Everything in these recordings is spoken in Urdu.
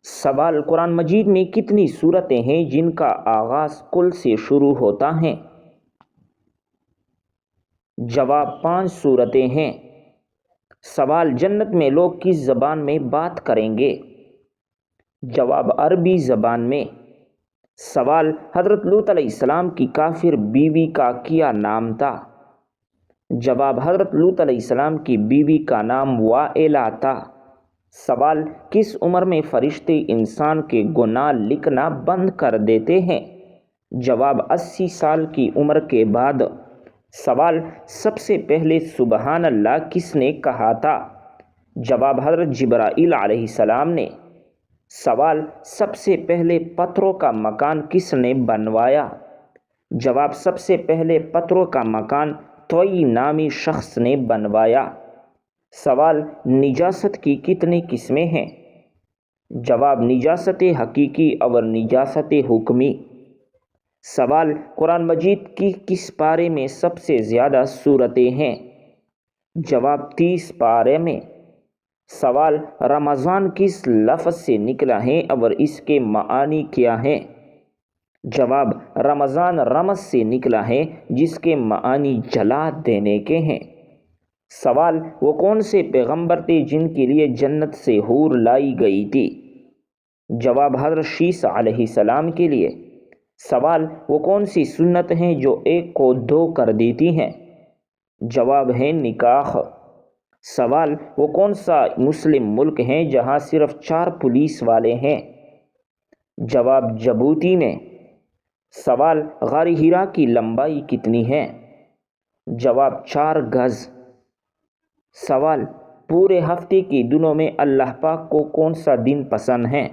سوال: قرآن مجید میں کتنی صورتیں ہیں جن کا آغاز کل سے شروع ہوتا ہے؟ جواب: 5 صورتیں ہیں۔ سوال: جنت میں لوگ کس زبان میں بات کریں گے؟ جواب: عربی زبان میں۔ سوال: حضرت لوط علیہ السلام کی کافر بیوی کا کیا نام تھا؟ جواب: حضرت لوط علیہ السلام کی بیوی کا نام وائلہ تھا۔ سوال: کس عمر میں فرشتے انسان کے گناہ لکھنا بند کر دیتے ہیں؟ جواب: 80 سال کی عمر کے بعد۔ سوال: سب سے پہلے سبحان اللہ کس نے کہا تھا؟ جواب: حضرت جبرائیل علیہ السلام نے۔ سوال: سب سے پہلے پتھروں کا مکان کس نے بنوایا؟ جواب: سب سے پہلے پتھروں کا مکان طوئی نامی شخص نے بنوایا۔ سوال: نجاست کی کتنی قسمیں ہیں؟ جواب: نجاست حقیقی اور نجاست حکمی۔ سوال: قرآن مجید کی کس پارے میں سب سے زیادہ صورتیں ہیں؟ جواب: 30 پارے میں۔ سوال: رمضان کس لفظ سے نکلا ہے اور اس کے معنی کیا ہیں؟ جواب: رمضان رمز سے نکلا ہے جس کے معنی جلا دینے کے ہیں۔ سوال: وہ کون سے پیغمبر تھے جن کے لیے جنت سے حور لائی گئی تھی؟ جواب: حضرت شیس علیہ السلام کے لیے۔ سوال: وہ کون سی سنت ہیں جو ایک کو 2 کر دیتی ہیں؟ جواب ہے نکاح۔ سوال: وہ کون سا مسلم ملک ہے جہاں صرف 4 پولیس والے ہیں؟ جواب: جبوتی میں۔ سوال: غار حرا کی لمبائی کتنی ہے؟ جواب: 4 گز۔ سوال: پورے ہفتے کے دنوں میں اللہ پاک کو کون سا دن پسند ہے؟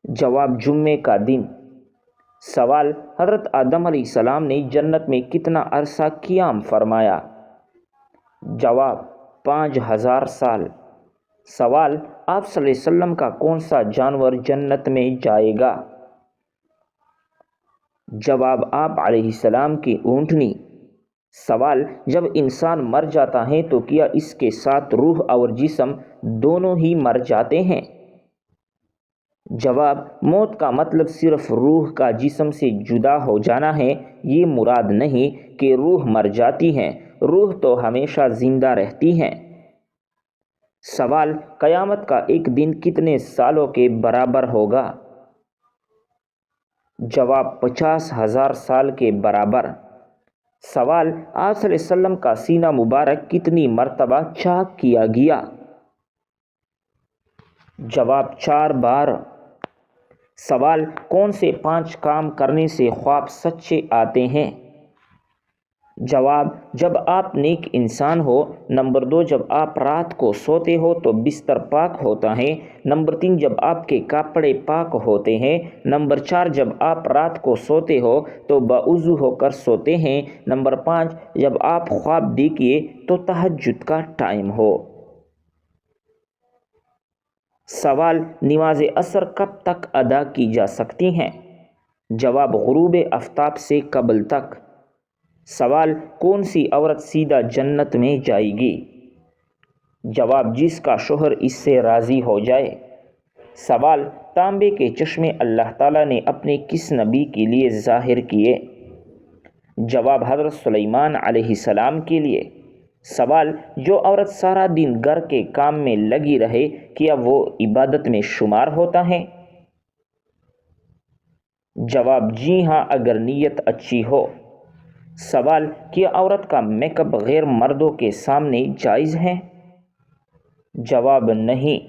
جواب: جمعے کا دن۔ سوال: حضرت آدم علیہ السلام نے جنت میں کتنا عرصہ قیام فرمایا؟ جواب: 5000 سال۔ سوال: آپ صلی اللہ علیہ وسلم کا کون سا جانور جنت میں جائے گا؟ جواب: آپ علیہ السلام کی اونٹنی۔ سوال: جب انسان مر جاتا ہے تو کیا اس کے ساتھ روح اور جسم دونوں ہی مر جاتے ہیں؟ جواب: موت کا مطلب صرف روح کا جسم سے جدا ہو جانا ہے، یہ مراد نہیں کہ روح مر جاتی ہے، روح تو ہمیشہ زندہ رہتی ہے۔ سوال: قیامت کا ایک دن کتنے سالوں کے برابر ہوگا؟ جواب: 50,000 سال کے برابر۔ سوال: آپ صلی اللہ علیہ وسلم کا سینہ مبارک کتنی مرتبہ چاک کیا گیا؟ جواب: 4 بار۔ سوال: کون سے 5 کام کرنے سے خواب سچے آتے ہیں؟ جواب: جب آپ نیک انسان ہو۔ نمبر 2، جب آپ رات کو سوتے ہو تو بستر پاک ہوتا ہے۔ نمبر 3، جب آپ کے کپڑے پاک ہوتے ہیں۔ نمبر 4، جب آپ رات کو سوتے ہو تو باوضو ہو کر سوتے ہیں۔ نمبر 5، جب آپ خواب دیکھیے تو تہجد کا ٹائم ہو۔ سوال: نماز عصر کب تک ادا کی جا سکتی ہیں؟ جواب: غروب آفتاب سے قبل تک۔ سوال: کون سی عورت سیدھا جنت میں جائے گی؟ جواب: جس کا شوہر اس سے راضی ہو جائے۔ سوال: تانبے کے چشمے اللہ تعالیٰ نے اپنے کس نبی کے لیے ظاہر کیے؟ جواب: حضرت سلیمان علیہ السلام کے لیے۔ سوال: جو عورت سارا دن گھر کے کام میں لگی رہے کیا وہ عبادت میں شمار ہوتا ہے؟ جواب: جی ہاں، اگر نیت اچھی ہو۔ سوال: کیا عورت کا میک اپ غیر مردوں کے سامنے جائز ہے؟ جواب: نہیں۔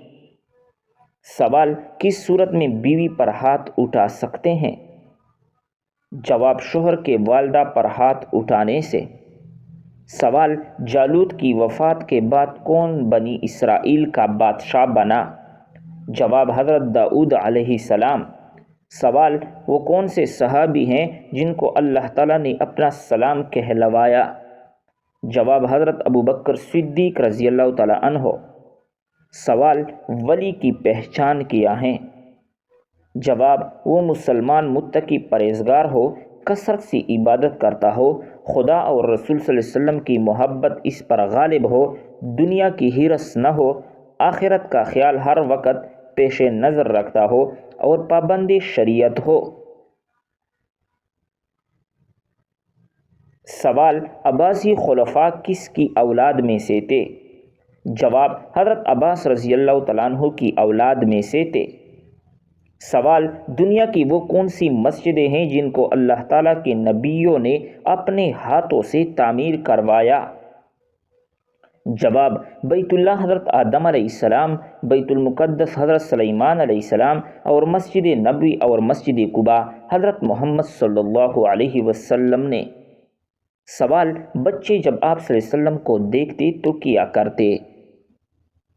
سوال: کس صورت میں بیوی پر ہاتھ اٹھا سکتے ہیں؟ جواب: شوہر کے والدہ پر ہاتھ اٹھانے سے۔ سوال: جالوت کی وفات کے بعد کون بنی اسرائیل کا بادشاہ بنا؟ جواب: حضرت داؤد علیہ السلام۔ سوال: وہ کون سے صحابی ہیں جن کو اللہ تعالیٰ نے اپنا سلام کہلوایا؟ جواب: حضرت ابوبکر صدیق رضی اللہ تعالیٰ عنہ۔ سوال: ولی کی پہچان کیا ہے؟ جواب: وہ مسلمان متقی پرہیزگار ہو، کثرت سے عبادت کرتا ہو، خدا اور رسول صلی اللہ علیہ وسلم کی محبت اس پر غالب ہو، دنیا کی ہرس نہ ہو، آخرت کا خیال ہر وقت پیش نظر رکھتا ہو اور پابند شریعت ہو۔ سوال، عباسی خلفاء کس کی اولاد میں سے تھے؟ جواب، حضرت عباس رضی اللہ تعالیٰ عنہ کی اولاد میں سے تھے۔ سوال، دنیا کی وہ کون سی مسجدیں ہیں جن کو اللہ تعالیٰ کے نبیوں نے اپنے ہاتھوں سے تعمیر کروایا؟ جواب، بیت اللہ حضرت آدم علیہ السلام، بیت المقدس حضرت سلیمان علیہ السلام، اور مسجد نبوی اور مسجد قباء حضرت محمد صلی اللہ علیہ وسلم نے۔ سوال، بچے جب آپ صلی اللہ علیہ وسلم کو دیکھتے تو کیا کرتے؟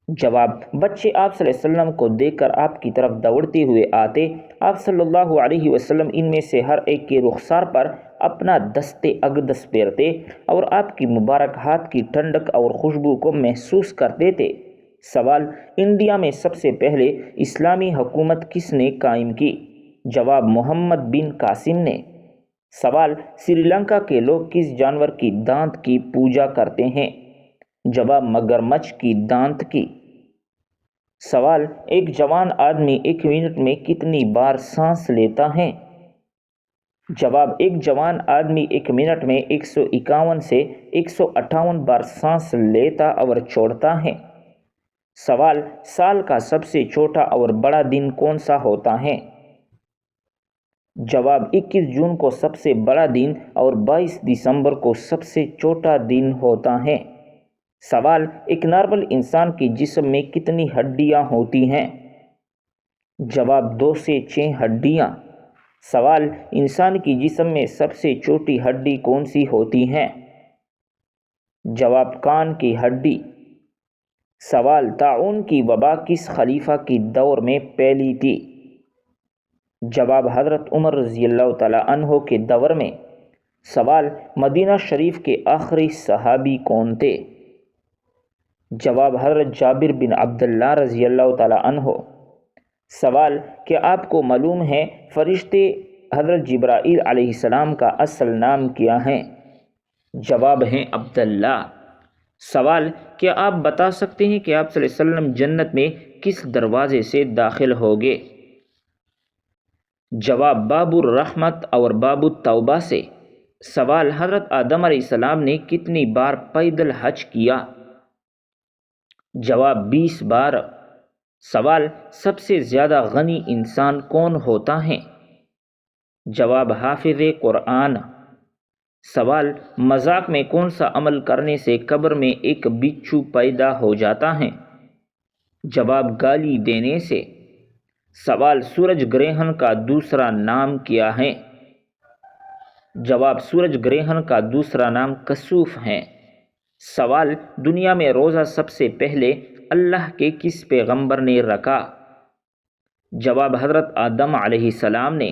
جواب، بچے آپ صلی اللہ علیہ وسلم کو دیکھ کر آپ کی طرف دوڑتے ہوئے آتے، آپ صلی اللہ علیہ وسلم ان میں سے ہر ایک کے رخسار پر اپنا دست اقدس پھیرتے اور آپ کی مبارک ہاتھ کی ٹھنڈک اور خوشبو کو محسوس کرتے تھے۔ سوال، انڈیا میں سب سے پہلے اسلامی حکومت کس نے قائم کی؟ جواب، محمد بن قاسم نے۔ سوال، سری لنکا کے لوگ کس جانور کی دانت کی پوجا کرتے ہیں؟ جواب، مگرمچھ کی دانت کی۔ سوال، ایک جوان آدمی ایک منٹ میں کتنی بار سانس لیتا ہے؟ جواب، ایک جوان آدمی ایک منٹ میں 151 سے 158 بار سانس لیتا اور چھوڑتا ہے۔ سوال، سال کا سب سے چھوٹا اور بڑا دن کون سا ہوتا ہے؟ جواب، 21 جون کو سب سے بڑا دن اور 22 دسمبر کو سب سے چھوٹا دن ہوتا ہے۔ سوال، ایک نارمل انسان کے جسم میں کتنی ہڈیاں ہوتی ہیں؟ جواب، 2 سے 6 ہڈیاں۔ سوال، انسان کی جسم میں سب سے چھوٹی ہڈی کون سی ہوتی ہے؟ جواب، کان کی ہڈی۔ سوال، طاعون کی وبا کس خلیفہ کی دور میں پھیلی تھی؟ جواب، حضرت عمر رضی اللہ تعالیٰ عنہ کے دور میں۔ سوال، مدینہ شریف کے آخری صحابی کون تھے؟ جواب، حضرت جابر بن عبداللہ رضی اللہ تعالیٰ عنہ۔ سوال، کیا آپ کو معلوم ہے فرشتے حضرت جبرائیل علیہ السلام کا اصل نام کیا ہے؟ جواب ہے عبداللہ۔ سوال، کیا آپ بتا سکتے ہیں کہ آپ صلی اللہ علیہ وسلم جنت میں کس دروازے سے داخل ہوگے؟ جواب، باب الرحمت اور باب التوبہ سے۔ سوال، حضرت آدم علیہ السلام نے کتنی بار پیدل حج کیا؟ جواب، 20 بار۔ سوال، سب سے زیادہ غنی انسان کون ہوتا ہے؟ جواب، حافظ قرآن۔ سوال، مذاق میں کون سا عمل کرنے سے قبر میں ایک بچھو پیدا ہو جاتا ہے؟ جواب، گالی دینے سے۔ سوال، سورج گرہن کا دوسرا نام کیا ہے؟ جواب، سورج گرہن کا دوسرا نام کسوف ہے۔ سوال، دنیا میں روزہ سب سے پہلے اللہ کے کس پیغمبر نے رکھا؟ جواب، حضرت آدم علیہ السلام نے۔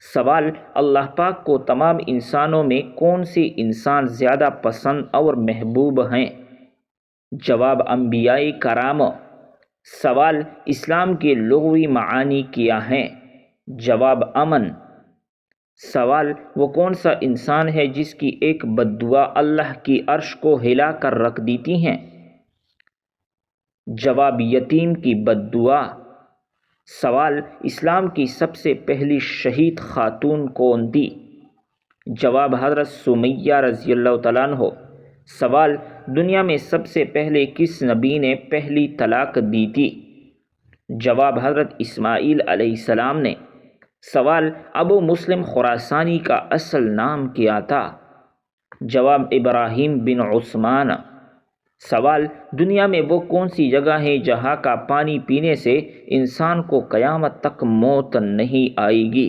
سوال، اللہ پاک کو تمام انسانوں میں کون سے انسان زیادہ پسند اور محبوب ہیں؟ جواب، انبیاء کرام۔ سوال، اسلام کے لغوی معانی کیا ہیں؟ جواب، امن۔ سوال، وہ کون سا انسان ہے جس کی ایک بد دعا اللہ کی عرش کو ہلا کر رکھ دیتی ہے؟ جواب، یتیم کی بد دعا۔ سوال، اسلام کی سب سے پہلی شہید خاتون کون تھی؟ جواب، حضرت سمیہ رضی اللہ تعالیٰ عنہ۔ سوال، دنیا میں سب سے پہلے کس نبی نے پہلی طلاق دی تھی؟ جواب، حضرت اسماعیل علیہ السلام نے۔ سوال، ابو مسلم خراسانی کا اصل نام کیا تھا؟ جواب، ابراہیم بن عثمان۔ سوال، دنیا میں وہ کون سی جگہ ہے جہاں کا پانی پینے سے انسان کو قیامت تک موت نہیں آئے گی؟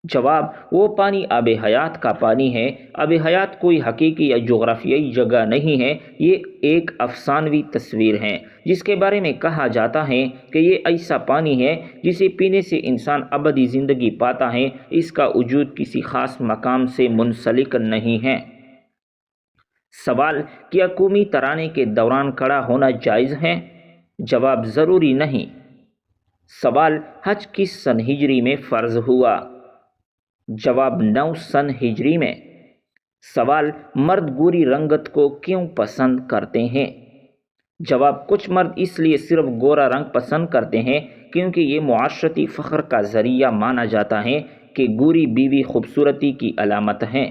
جواب، وہ پانی آب حیات کا پانی ہے۔ آب حیات کوئی حقیقی یا جغرافیائی جگہ نہیں ہے، یہ ایک افسانوی تصویر ہے جس کے بارے میں کہا جاتا ہے کہ یہ ایسا پانی ہے جسے پینے سے انسان ابدی زندگی پاتا ہے، اس کا وجود کسی خاص مقام سے منسلک نہیں ہے۔ سوال، کیا قومی ترانے کے دوران کھڑا ہونا جائز ہے؟ جواب، ضروری نہیں۔ سوال، حج کس سن ہجری میں فرض ہوا؟ جواب، 9 سن ہجری میں۔ سوال، مرد گوری رنگت کو کیوں پسند کرتے ہیں؟ جواب، کچھ مرد اس لیے صرف گورا رنگ پسند کرتے ہیں کیونکہ یہ معاشرتی فخر کا ذریعہ مانا جاتا ہے کہ گوری بیوی خوبصورتی کی علامت ہیں۔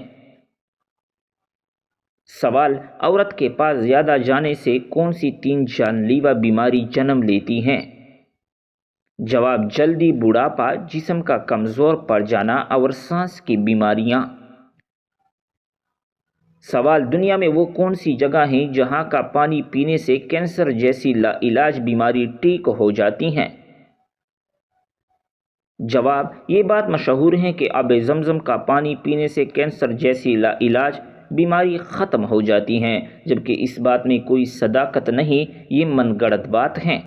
سوال: عورت کے پاس زیادہ جانے سے کون سی 3 جان لیوا بیماری جنم لیتی ہیں؟ جواب: جلدی بڑھاپا، جسم کا کمزور پڑ جانا اور سانس کی بیماریاں۔ سوال: دنیا میں وہ کون سی جگہ ہیں جہاں کا پانی پینے سے کینسر جیسی لا علاج بیماری ٹھیک ہو جاتی ہیں؟ جواب: یہ بات مشہور ہے کہ آب زمزم کا پانی پینے سے کینسر جیسی لا علاج بیماری ختم ہو جاتی ہیں، جبکہ اس بات میں کوئی صداقت نہیں، یہ من گڑت بات ہیں۔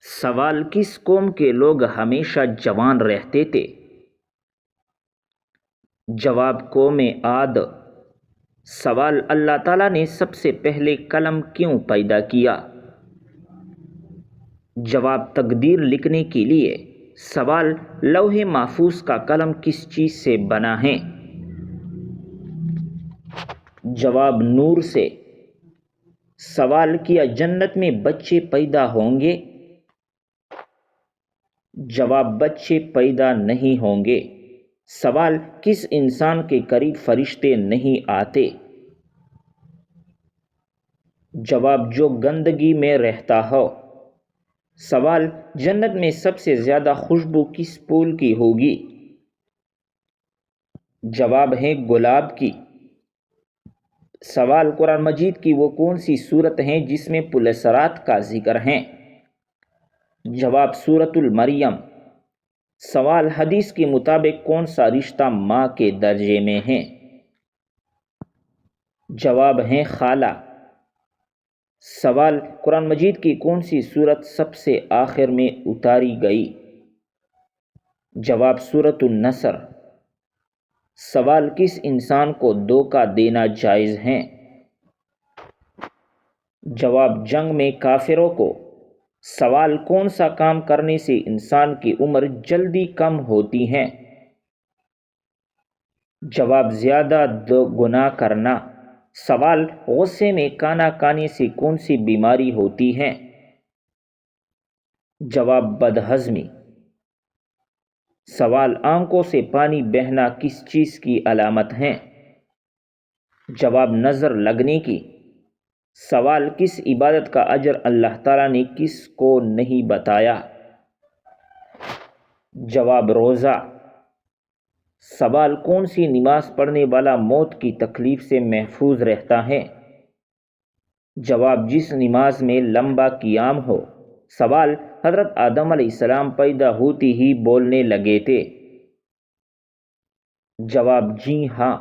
سوال: کس قوم کے لوگ ہمیشہ جوان رہتے تھے؟ جواب: قوم عاد۔ سوال: اللہ تعالیٰ نے سب سے پہلے قلم کیوں پیدا کیا؟ جواب: تقدیر لکھنے کے لیے۔ سوال: لوح محفوظ کا قلم کس چیز سے بنا ہے؟ جواب: نور سے۔ سوال: کیا جنت میں بچے پیدا ہوں گے؟ جواب: بچے پیدا نہیں ہوں گے۔ سوال: کس انسان کے قریب فرشتے نہیں آتے؟ جواب: جو گندگی میں رہتا ہو۔ سوال: جنت میں سب سے زیادہ خوشبو کس پھول کی ہوگی؟ جواب ہے گلاب کی۔ سوال: قرآن مجید کی وہ کون سی صورت ہے جس میں پلسرات کا ذکر ہے؟ جواب: سورۃ المریم۔ سوال: حدیث کے مطابق کون سا رشتہ ماں کے درجے میں ہے؟ جواب ہے خالہ۔ سوال: قرآن مجید کی کون سی صورت سب سے آخر میں اتاری گئی؟ جواب: سورۃ النصر۔ سوال: کس انسان کو دھوکہ دینا جائز ہے؟ جواب: جنگ میں کافروں کو۔ سوال: کون سا کام کرنے سے انسان کی عمر جلدی کم ہوتی ہے؟ جواب: زیادہ گناہ کرنا۔ سوال: غصے میں کھانا کھانے سے کون سی بیماری ہوتی ہے؟ جواب: بدہضمی۔ سوال: آنکھوں سے پانی بہنا کس چیز کی علامت ہے؟ جواب: نظر لگنے کی۔ سوال: کس عبادت کا اجر اللہ تعالیٰ نے کس کو نہیں بتایا؟ جواب: روزہ۔ سوال: کون سی نماز پڑھنے والا موت کی تکلیف سے محفوظ رہتا ہے؟ جواب: جس نماز میں لمبا قیام ہو۔ سوال: حضرت آدم علیہ السلام پیدا ہوتے ہی بولنے لگے تھے؟ جواب: جی ہاں۔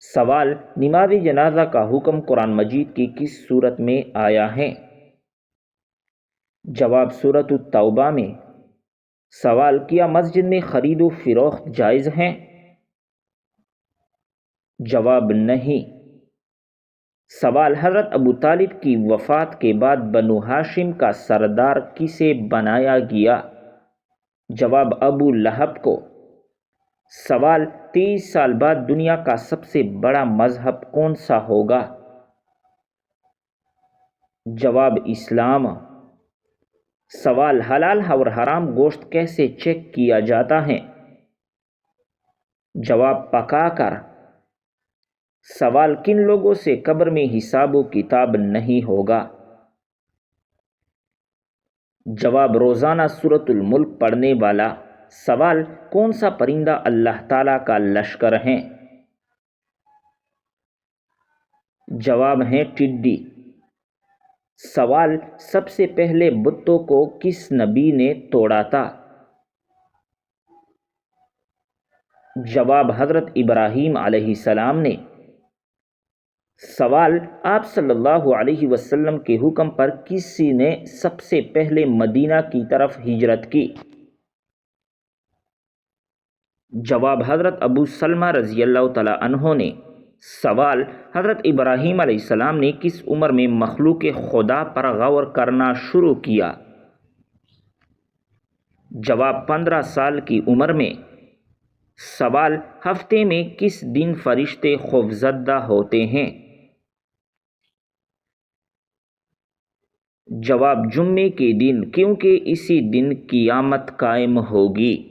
سوال: نماز جنازہ کا حکم قرآن مجید کی کس سورت میں آیا ہے؟ جواب: سورۃ التوبہ میں۔ سوال: کیا مسجد میں خرید و فروخت جائز ہے؟ جواب: نہیں۔ سوال: حضرت ابو طالب کی وفات کے بعد بنو ہاشم کا سردار کسے بنایا گیا؟ جواب: ابو لہب کو۔ سوال: 23 سال بعد دنیا کا سب سے بڑا مذہب کون سا ہوگا؟ جواب: اسلام۔ سوال: حلال اور حرام گوشت کیسے چیک کیا جاتا ہے؟ جواب: پکا کر۔ سوال: کن لوگوں سے قبر میں حساب و کتاب نہیں ہوگا؟ جواب: روزانہ سورۃ الملک پڑھنے والا۔ سوال: کون سا پرندہ اللہ تعالیٰ کا لشکر ہے؟ جواب ہے ٹڈی۔ سوال: سب سے پہلے بتوں کو کس نبی نے توڑا تھا؟ جواب: حضرت ابراہیم علیہ السلام نے۔ سوال: آپ صلی اللہ علیہ وسلم کے حکم پر کسی نے سب سے پہلے مدینہ کی طرف ہجرت کی؟ جواب: حضرت ابو سلمہ رضی اللہ تعالیٰ عنہ نے۔ سوال: حضرت ابراہیم علیہ السلام نے کس عمر میں مخلوق خدا پر غور کرنا شروع کیا؟ جواب: 15 سال کی عمر میں۔ سوال: ہفتے میں کس دن فرشتے خوفزدہ ہوتے ہیں؟ جواب جمعے کے دن، کیونکہ اسی دن قیامت قائم ہوگی۔